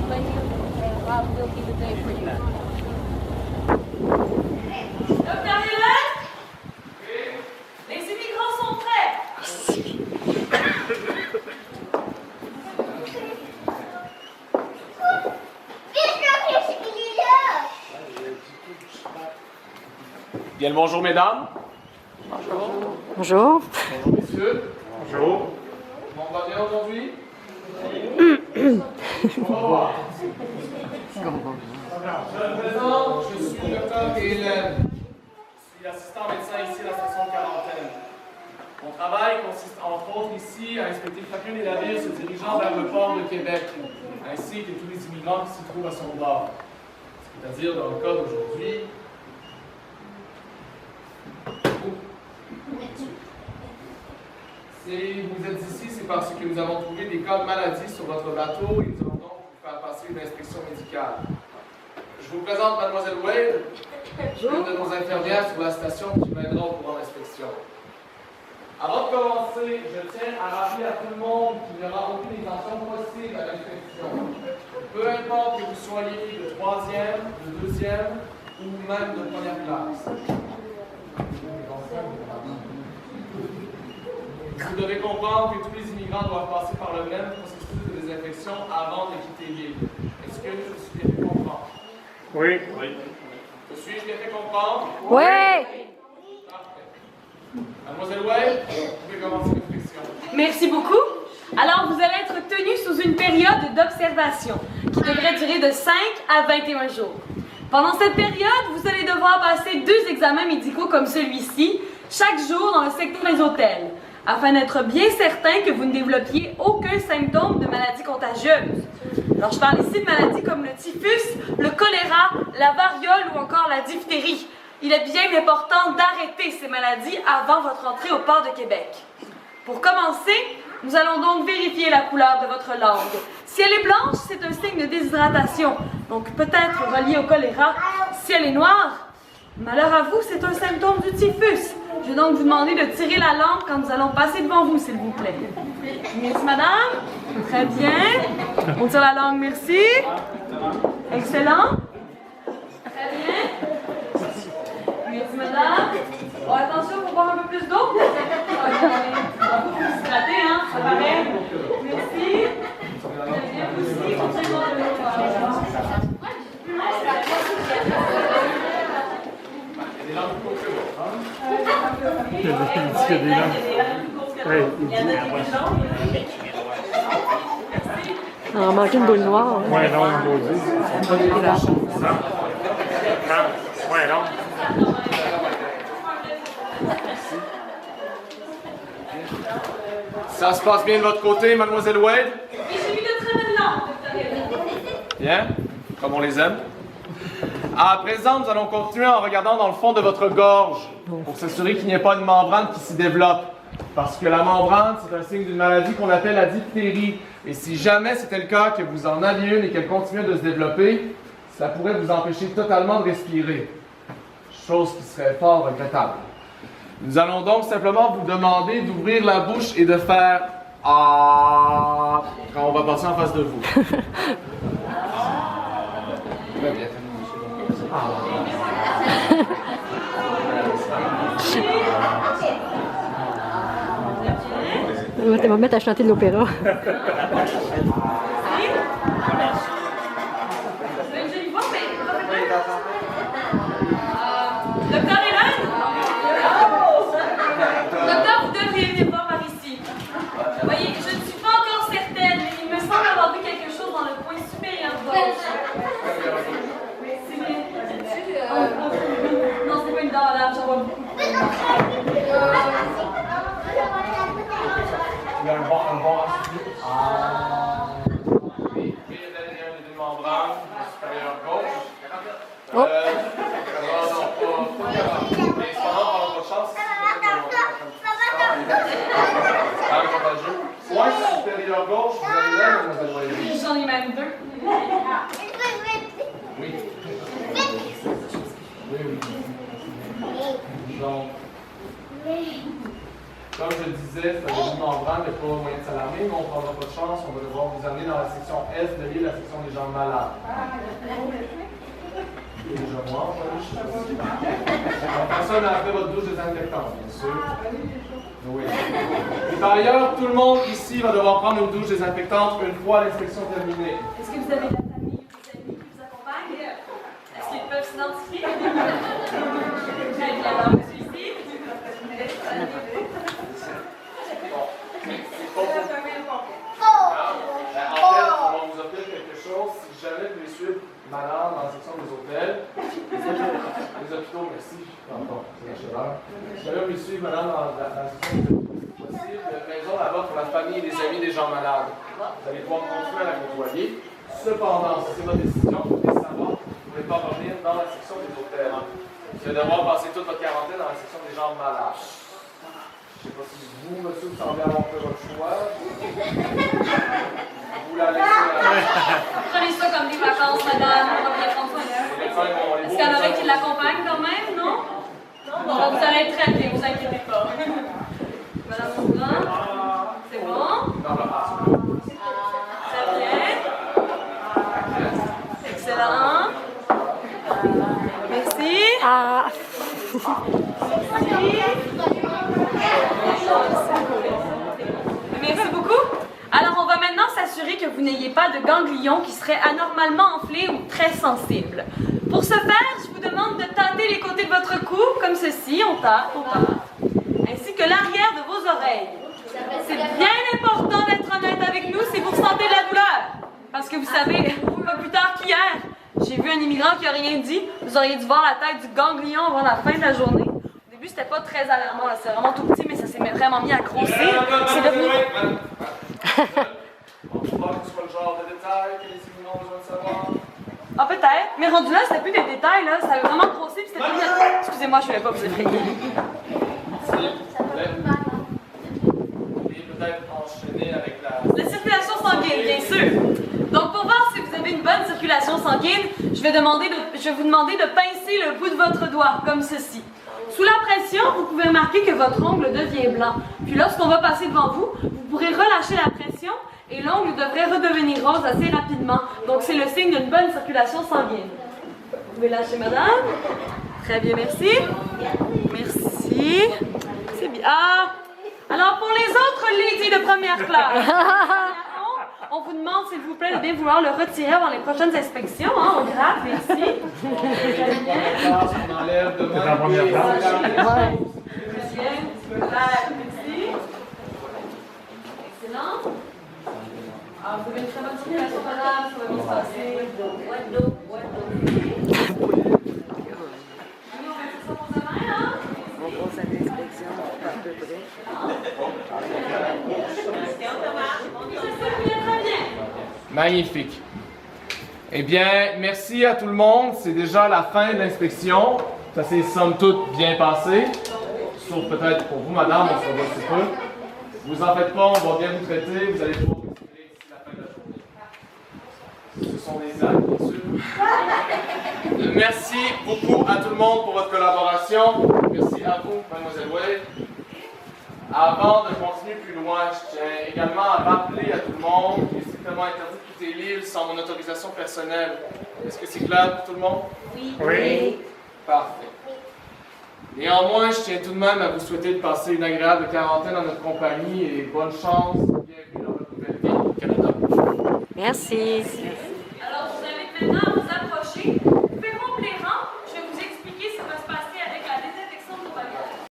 blame you, and I will keep it there for you. Docteur Hélène? Les immigrants sont prêts. Bien le bonjour, mesdames. Bonjour. Bonjour, messieurs. Bonjour. Tout le monde va bien aujourd'hui? On va voir. Je me présente, je suis le docteur Hélène. Je suis assistant médecin ici à la station de quarantaine. Mon travail consiste entre autres ici à inspecter chacun des navires se dirigeant vers le port de Québec, ainsi que tous les immigrants qui s'y trouvent à son bord. C'est-à-dire, dans le cas d'aujourd'hui, si vous êtes ici, c'est parce que nous avons trouvé des cas de maladie sur votre bateau et nous allons donc vous faire passer une inspection médicale. Je vous présente Mademoiselle Wade, une de nos infirmières sur la station qui m'aidera au cours de l'inspection. Avant de commencer, je tiens à rappeler à tout le monde qu'il n'y aura aucune exemption possible à l'inspection. Peu importe que vous soyez de 3e, de 2e ou même de 1re classe. Vous devez comprendre que tous les immigrants doivent passer par le même processus de désinfection avant de quitter l'île. Est-ce que je suis bien fait comprendre? Oui. Je suis bien fait comprendre? Oui! Parfait. Mademoiselle Wade, vous pouvez commencer l'inspection. Merci beaucoup. Alors, vous allez être tenus sous une période d'observation qui devrait durer de 5 à 21 jours. Pendant cette période, vous allez devoir passer 2 examens médicaux comme celui-ci, chaque jour dans le secteur des hôtels, afin d'être bien certain que vous ne développiez aucun symptôme de maladie contagieuse. Alors, je parle ici de maladies comme le typhus, le choléra, la variole ou encore la diphtérie. Il est bien important d'arrêter ces maladies avant votre entrée au port de Québec. Pour commencer, nous allons donc vérifier la couleur de votre langue. Si elle est blanche, c'est un signe de déshydratation, donc peut-être relié au choléra. Si elle est noire, malheur à vous, c'est un symptôme du typhus. Je vais donc vous demander de tirer la langue quand nous allons passer devant vous, s'il vous plaît. Merci, madame. Très bien. On tire la langue, merci. Excellent. Très bien. Merci, madame. Oh, attention, il faut boire un peu plus d'eau. On va vous hydrater, hein, ça paraît. Merci. Très bien, vous aussi, on tire boire de l'eau. Il y a des langues plus courtes que d'autres, hein? Il y a des langues. On a mangé une boule noire. Oui, non, on va dire. Oui, non. Ça se passe bien de votre côté, Mademoiselle Wade? Et j'ai mis de très belles langues, docteur Hélène. Bien, comme on les aime. À présent, nous allons continuer en regardant dans le fond de votre gorge pour s'assurer qu'il n'y ait pas une membrane qui s'y développe. Parce que la membrane, c'est un signe d'une maladie qu'on appelle la diphtérie. Et si jamais c'était le cas que vous en aviez une et qu'elle continuait de se développer, ça pourrait vous empêcher totalement de respirer. Chose qui serait fort regrettable. Nous allons donc simplement vous demander d'ouvrir la bouche et de faire « Ah » quand on va passer en face de vous. Très bien. Tu vas mettre à chanter de l'opéra. C'est une jolie voix, mais docteur Hélène? Docteur, vous devriez venir voir par ici. Voyez, je ne suis pas encore certaine, mais il me semble avoir vu quelque chose dans le coin supérieur gauche. C'est bien. Non, c'est pas une dent là, j'en vois beaucoup. Il y a un bon Ah. Oui, il y a une membrane supérieure gauche. Non, pas. Mais cependant, par votre chance, c'est contagieux. Point supérieur gauche, vous avez là, mademoiselle Wade? J'en ai même 2. Oui. Oui. Donc, Comme je le disais, c'est un début de membrane, il n'y a pas moyen de s'alarmer, mais on ne prendra pas de chance. On va devoir vous amener dans la section S de l'île, la section des gens malades. Et je mange, je sais pas si. Donc, personne n'a fait votre douche désinfectante, bien sûr. Oui. Et par ailleurs, tout le monde ici va devoir prendre une douche désinfectante une fois l'inspection terminée. Est-ce que vous avez de la famille ou des amis qui vous accompagnent? Est-ce qu'ils peuvent s'identifier? Très bien, alors, monsieur ici. En fait, on va vous offrir quelque chose. Si jamais vous voulez suivre madame dans la section des hôtels, les hôpitaux, merci. Pardon, c'est la chaleur. Si jamais vous voulez suivre madame dans la section des hôpitaux, c'est possible. Il y a une maison là-bas pour la famille et les amis des gens malades. Vous allez pouvoir continuer à la côtoyer. Cependant, si c'est votre décision, vous devez savoir que vous ne pouvez pas revenir dans la section des hôtels. Vous allez devoir passer toute votre quarantaine dans la section des gens malades. Je ne sais pas si vous, monsieur, vous semblez avoir fait votre choix. Vous la laissez. Prenez ça comme des vacances, madame. On va bien prendre soin d'elle. Est-ce qu'il y en aurait qui l'accompagnent quand même, non? Non, vous allez être très bien, vous inquiétez pas. Madame Moulin, c'est bon? Très bien. Excellent. Merci. Ah, Merci beaucoup. Alors, on va maintenant s'assurer que vous n'ayez pas de ganglions qui seraient anormalement enflés ou très sensibles. Pour ce faire, je vous demande de tâter les côtés de votre cou, comme ceci, on tâte, ainsi que l'arrière de vos oreilles. C'est bien important d'être honnête avec nous si vous ressentez de la douleur. Parce que vous savez, pas plus tard qu'hier, j'ai vu un immigrant qui n'a rien dit. Vous auriez dû voir la tête du ganglion avant la fin de la journée. Au début, c'était pas très alarmant, c'est vraiment tout petit, mais ça s'est vraiment mis à grossir. C'est devenu... On ne pas que ce soit le genre de détail que les immigrants ont besoin de savoir. Ah, peut-être. Mais rendu là, c'était plus des détails, là. Ça avait vraiment grossi, puis c'était plus... Excusez-moi, je ne voulais pas vous effrayer. Et peut-être enchaîner avec la... La circulation sanguine, bien sûr. Donc, pour voir si vous avez une bonne circulation sanguine, je vais vous demander de pincer le bout de votre doigt, comme ceci. Sous la pression, vous pouvez remarquer que votre ongle devient blanc. Puis lorsqu'on va passer devant vous, vous pourrez relâcher la pression et l'ongle devrait redevenir rose assez rapidement. Donc, c'est le signe d'une bonne circulation sanguine. Vous pouvez lâcher, madame. Très bien, merci. Merci. C'est bien. Ah! Alors, pour les autres ladies de première classe, on vous demande, s'il vous plaît, de bien vouloir le retirer avant les prochaines inspections. Hein? On gratte, merci. Très bien. On enlève de C'est la première classe. Très bien. Merci. Excellent. Ah, vous avez une très bonne circulation, madame. Ça va bien se passer. On passe à l'inspection à peu près. Magnifique. Eh bien, merci à tout le monde. C'est déjà la fin de l'inspection. Ça s'est somme toute bien passé. Sauf peut-être pour vous, madame, on se revoit un peu. Vous en faites pas, on va bien vous traiter. Vous allez pouvoir vous exprimer d'ici la fin de la journée. Ce sont des actes, bien sûr. Merci beaucoup à tout le monde pour votre collaboration. Merci à vous, mademoiselle Wade. Avant de continuer plus loin, je tiens également à rappeler à tout le monde qu'il est strictement interdit de quitter l'île sans mon autorisation personnelle. Est-ce que c'est clair pour tout le monde? Oui. Parfait. Néanmoins, je tiens tout de même à vous souhaiter de passer une agréable quarantaine en notre compagnie et bonne chance. Bienvenue dans votre nouvelle vie au Canada. merci. Alors, je vous invite maintenant à vous approcher